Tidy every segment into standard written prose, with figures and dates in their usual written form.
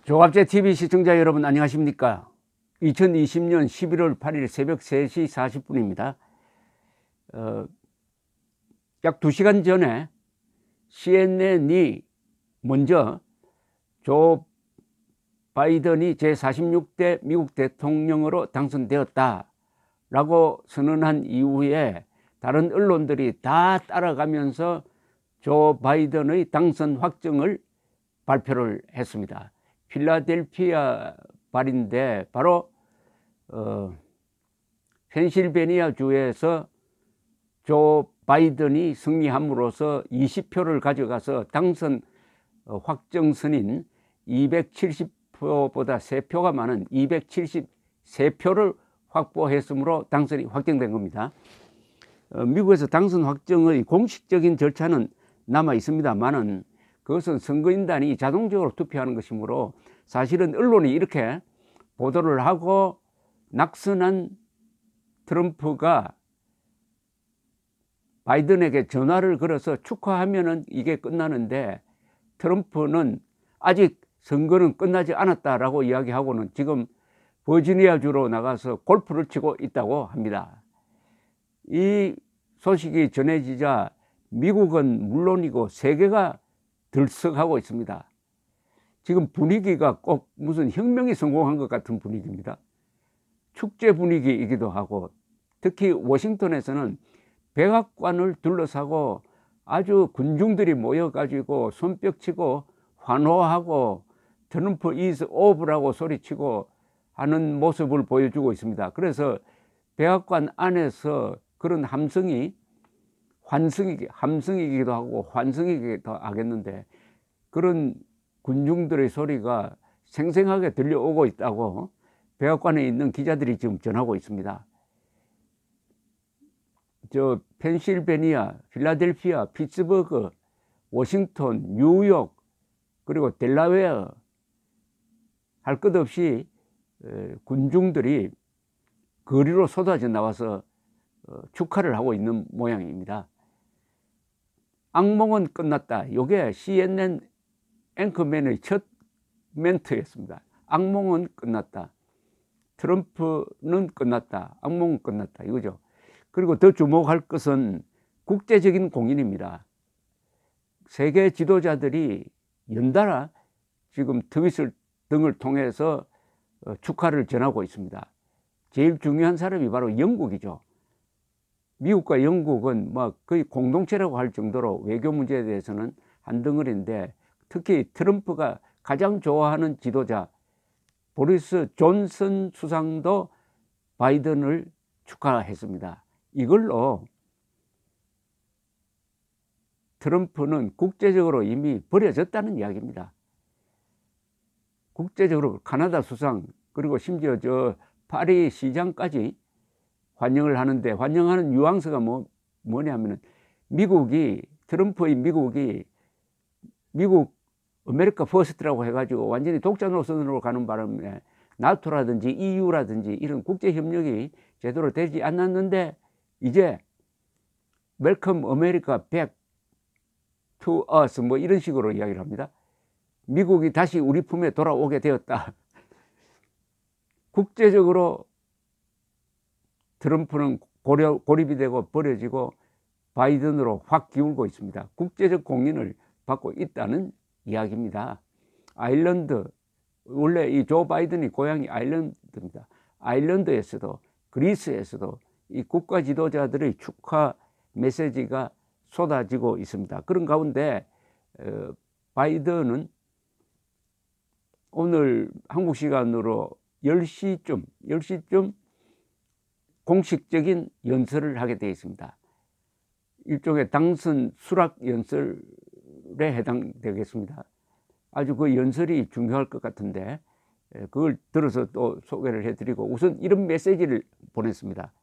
조갑제 TV 시청자 여러분 안녕하십니까? 2020년 11월 8일 새벽 3시 40분입니다. 약 2시간 전에 CNN이 먼저 조 바이든이 제46대 미국 대통령으로 당선되었다라고 선언한 이후에 다른 언론들이 다 따라가면서 조 바이든의 당선 확정을 발표를 했습니다. 필라델피아 발인데 바로 펜실베니아 주에서 조 바이든이 승리함으로써 20표를 가져가서 당선 확정선인 270표보다 3표가 많은 273표를 확보했으므로 당선이 확정된 겁니다. 미국에서 당선 확정의 공식적인 절차는 남아 있습니다만은 그것은 선거인단이 자동적으로 투표하는 것이므로 사실은 언론이 이렇게 보도를 하고 낙선한 트럼프가 바이든에게 전화를 걸어서 축하하면은 이게 끝나는데 트럼프는 아직 선거는 끝나지 않았다라고 이야기하고는 지금 버지니아주로 나가서 골프를 치고 있다고 합니다. 이 소식이 전해지자 미국은 물론이고 세계가 들썩하고 있습니다. 지금 분위기가 꼭 무슨 혁명이 성공한 것 같은 분위기입니다. 축제 분위기이기도 하고 특히 워싱턴에서는 백악관을 둘러싸고 아주 군중들이 모여가지고 손뼉치고 환호하고 트럼프 is over라고 소리치고 하는 모습을 보여주고 있습니다. 그래서 백악관 안에서 그런 함성이기도 하고 환성이기도 하겠는데 그런 군중들의 소리가 생생하게 들려오고 있다고 백악관에 있는 기자들이 지금 전하고 있습니다. 저 펜실베니아, 필라델피아, 피츠버그, 워싱턴, 뉴욕 그리고 델라웨어 할 것 없이 군중들이 거리로 쏟아져 나와서 축하를 하고 있는 모양입니다. 악몽은 끝났다. 이게 CNN 앵커맨의 첫 멘트였습니다. 악몽은 끝났다. 트럼프는 끝났다. 악몽은 끝났다. 이거죠. 그리고 더 주목할 것은 국제적인 공인입니다. 세계 지도자들이 연달아 지금 트윗을 등을 통해서 축하를 전하고 있습니다. 제일 중요한 사람이 바로 영국이죠. 미국과 영국은 뭐 거의 공동체라고 할 정도로 외교 문제에 대해서는 한 덩어리인데 특히 트럼프가 가장 좋아하는 지도자 보리스 존슨 수상도 바이든을 축하했습니다. 이걸로 트럼프는 국제적으로 이미 버려졌다는 이야기입니다. 국제적으로 카나다 수상 그리고 심지어 저 파리 시장까지 환영을 하는데 환영하는 뉘앙스가 뭐냐면은 트럼프의 미국이 미국 아메리카 퍼스트라고 해가지고 완전히 독자 노선으로 가는 바람에 나토라든지 EU라든지 이런 국제 협력이 제대로 되지 않았는데 이제 웰컴 아메리카 백 투 어스 뭐 이런 식으로 이야기를 합니다. 미국이 다시 우리 품에 돌아오게 되었다. 국제적으로 트럼프는 고립이 되고 버려지고 바이든으로 확 기울고 있습니다. 국제적 공인을 받고 있다는 이야기입니다. 아일랜드, 원래 이 조 바이든이 고향이 아일랜드입니다. 아일랜드에서도 그리스에서도 이 국가 지도자들의 축하 메시지가 쏟아지고 있습니다. 그런 가운데 바이든은 오늘 한국 시간으로 10시쯤 공식적인 연설을 하게 되어 있습니다. 일종의 당선 수락 연설에 해당되겠습니다. 아주 그 연설이 중요할 것 같은데 그걸 들어서 또 소개를 해드리고 우선 이런 메시지를 보냈습니다.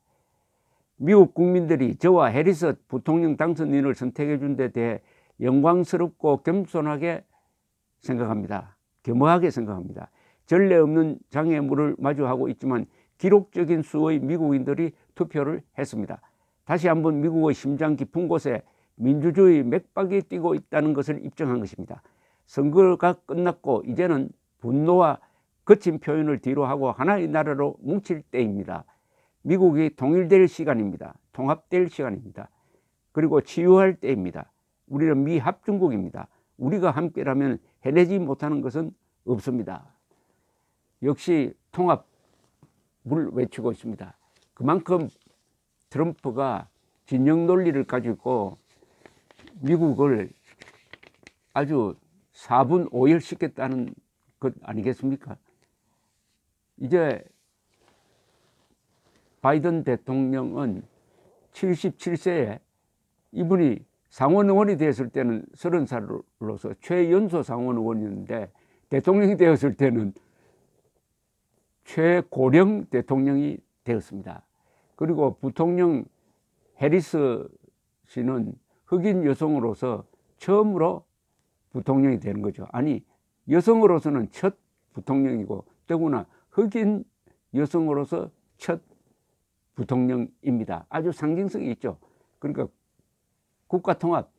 미국 국민들이 저와 해리스 부통령 당선인을 선택해 준 데 대해 영광스럽고 겸손하게 생각합니다. 겸허하게 생각합니다. 전례 없는 장애물을 마주하고 있지만 기록적인 수의 미국인들이 투표를 했습니다. 다시 한번 미국의 심장 깊은 곳에 민주주의 맥박이 뛰고 있다는 것을 입증한 것입니다. 선거가 끝났고 이제는 분노와 거친 표현을 뒤로 하고 하나의 나라로 뭉칠 때입니다. 미국이 통일될 시간입니다. 통합될 시간입니다. 그리고 치유할 때입니다. 우리는 미합중국입니다. 우리가 함께라면 해내지 못하는 것은 없습니다. 역시 통합을 외치고 있습니다. 그만큼 트럼프가 진영 논리를 가지고 미국을 아주 4분 5열 시켰다는 것 아니겠습니까? 이제 바이든 대통령은 77세에 이분이 상원 의원이 되었을 때는 30살로서 최연소 상원 의원이었는데 대통령이 되었을 때는 최고령 대통령이 되었습니다. 그리고 부통령 해리스 씨는 흑인 여성으로서 처음으로 부통령이 되는 거죠. 아니, 여성으로서는 첫 부통령이고 더구나 흑인 여성으로서 첫 부통령입니다. 아주 상징성이 있죠. 그러니까 국가통합,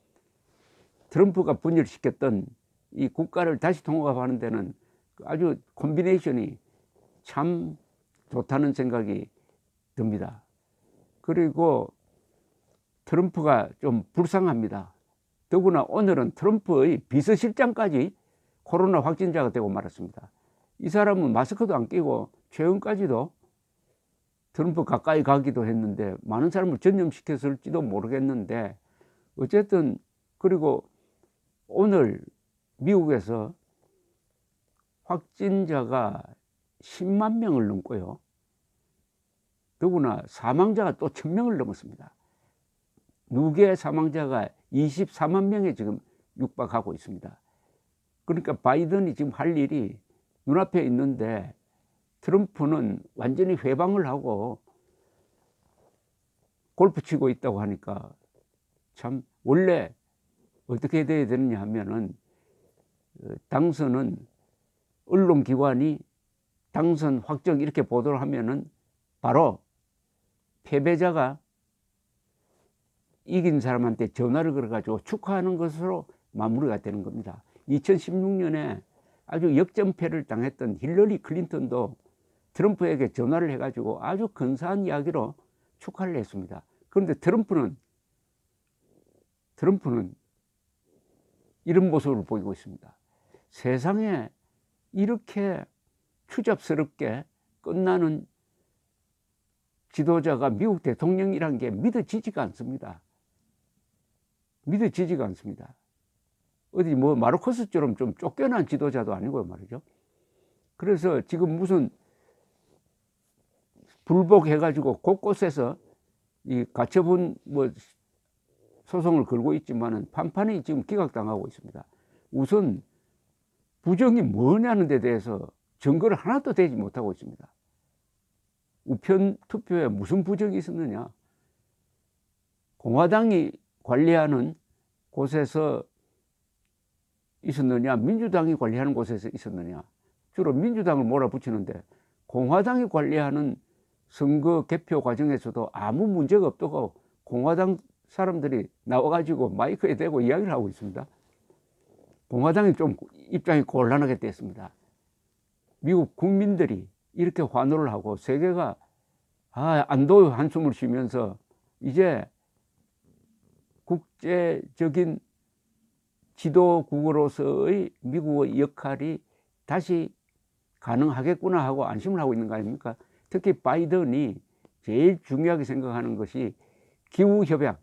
트럼프가 분열시켰던 이 국가를 다시 통합하는 데는 아주 콤비네이션이 참 좋다는 생각이 듭니다. 그리고 트럼프가 좀 불쌍합니다. 더구나 오늘은 트럼프의 비서실장까지 코로나 확진자가 되고 말았습니다. 이 사람은 마스크도 안 끼고 최근까지도 트럼프 가까이 가기도 했는데 많은 사람을 전염시켰을지도 모르겠는데 어쨌든 그리고 오늘 미국에서 확진자가 10만 명을 넘고요. 더구나 사망자가 또 1000명을 넘었습니다. 누계 사망자가 24만 명에 지금 육박하고 있습니다. 그러니까 바이든이 지금 할 일이 눈앞에 있는데 트럼프는 완전히 회방을 하고 골프 치고 있다고 하니까 참 원래 어떻게 돼야 되느냐 하면은 당선은 언론기관이 당선 확정 이렇게 보도를 하면은 바로 패배자가 이긴 사람한테 전화를 걸어가지고 축하하는 것으로 마무리가 되는 겁니다. 2016년에 아주 역전패를 당했던 힐러리 클린턴도 트럼프에게 전화를 해가지고 아주 근사한 이야기로 축하를 했습니다. 그런데 트럼프는 이런 모습을 보이고 있습니다. 세상에 이렇게 추잡스럽게 끝나는 지도자가 미국 대통령이란 게 믿어지지가 않습니다. 믿어지지가 않습니다. 어디 뭐 마르코스처럼 좀 쫓겨난 지도자도 아니고 말이죠. 그래서 지금 무슨 불복해가지고 곳곳에서 이 가처분 뭐 소송을 걸고 있지만은 판판이 지금 기각당하고 있습니다. 우선 부정이 뭐냐는 데 대해서 증거를 하나도 대지 못하고 있습니다. 우편 투표에 무슨 부정이 있었느냐? 공화당이 관리하는 곳에서 있었느냐? 민주당이 관리하는 곳에서 있었느냐? 주로 민주당을 몰아붙이는데 공화당이 관리하는 선거 개표 과정에서도 아무 문제가 없다고 공화당 사람들이 나와가지고 마이크에 대고 이야기를 하고 있습니다. 공화당이 좀 입장이 곤란하게 됐습니다. 미국 국민들이 이렇게 환호를 하고 세계가 안도의 한숨을 쉬면서 이제 국제적인 지도국으로서의 미국의 역할이 다시 가능하겠구나 하고 안심을 하고 있는 거 아닙니까? 특히 바이든이 제일 중요하게 생각하는 것이 기후협약,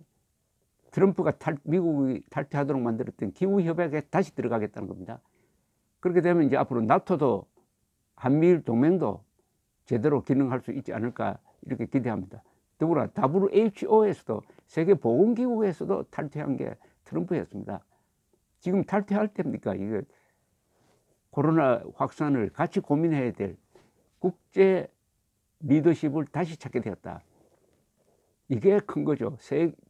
트럼프가 미국이 탈퇴하도록 만들었던 기후협약에 다시 들어가겠다는 겁니다. 그렇게 되면 이제 앞으로 나토도 한미일 동맹도 제대로 기능할 수 있지 않을까 이렇게 기대합니다. 더불어 WHO에서도 세계보건기구에서도 탈퇴한 게 트럼프였습니다. 지금 탈퇴할 때입니까? 이게 코로나 확산을 같이 고민해야 될 국제 리더십을 다시 찾게 되었다. 이게 큰 거죠.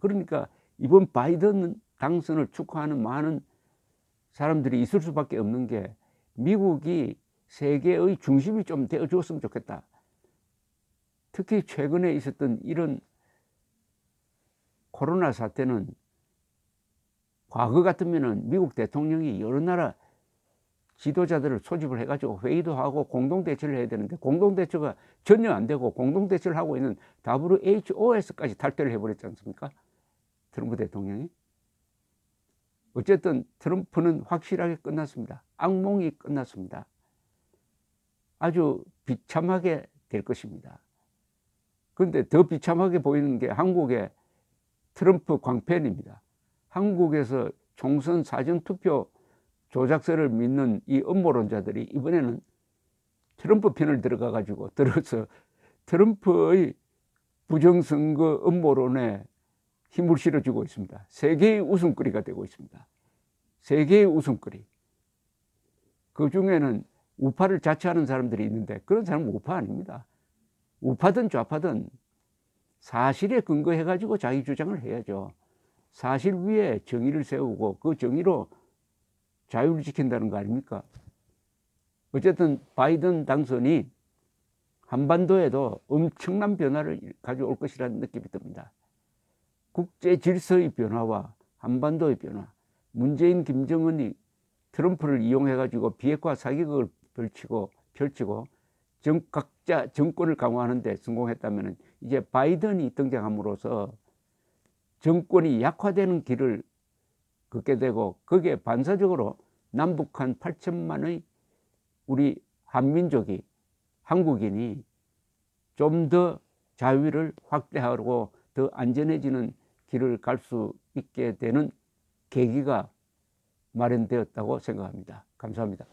그러니까 이번 바이든 당선을 축하하는 많은 사람들이 있을 수밖에 없는 게 미국이 세계의 중심이 좀 되어 주었으면 좋겠다. 특히 최근에 있었던 이런 코로나 사태는 과거 같으면은 미국 대통령이 여러 나라 지도자들을 소집을 해가지고 회의도 하고 공동대처를 해야 되는데 공동대처가 전혀 안 되고 공동대처를 하고 있는 WHO에서까지 탈퇴를 해버렸지 않습니까? 트럼프 대통령이. 어쨌든 트럼프는 확실하게 끝났습니다. 악몽이 끝났습니다. 아주 비참하게 될 것입니다. 그런데 더 비참하게 보이는 게 한국의 트럼프 광팬입니다. 한국에서 총선 사전투표 조작설을 믿는 이 음모론자들이 이번에는 트럼프 편을 들어서 트럼프의 부정선거 음모론에 힘을 실어주고 있습니다. 세계의 웃음거리가 되고 있습니다. 세계의 웃음거리. 그 중에는 우파를 자처하는 사람들이 있는데 그런 사람은 우파 아닙니다. 우파든 좌파든 사실에 근거해가지고 자기 주장을 해야죠. 사실 위에 정의를 세우고 그 정의로 자유를 지킨다는 거 아닙니까? 어쨌든 바이든 당선이 한반도에도 엄청난 변화를 가져올 것이라는 느낌이 듭니다. 국제 질서의 변화와 한반도의 변화, 문재인, 김정은이 트럼프를 이용해가지고 비핵화 사격을 펼치고 각자 정권을 강화하는 데 성공했다면 이제 바이든이 등장함으로써 정권이 약화되는 길을 걷게 되고 거기에 반사적으로 남북한 8천만의 우리 한민족이 한국인이 좀 더 자유를 확대하고 더 안전해지는 길을 갈 수 있게 되는 계기가 마련되었다고 생각합니다. 감사합니다.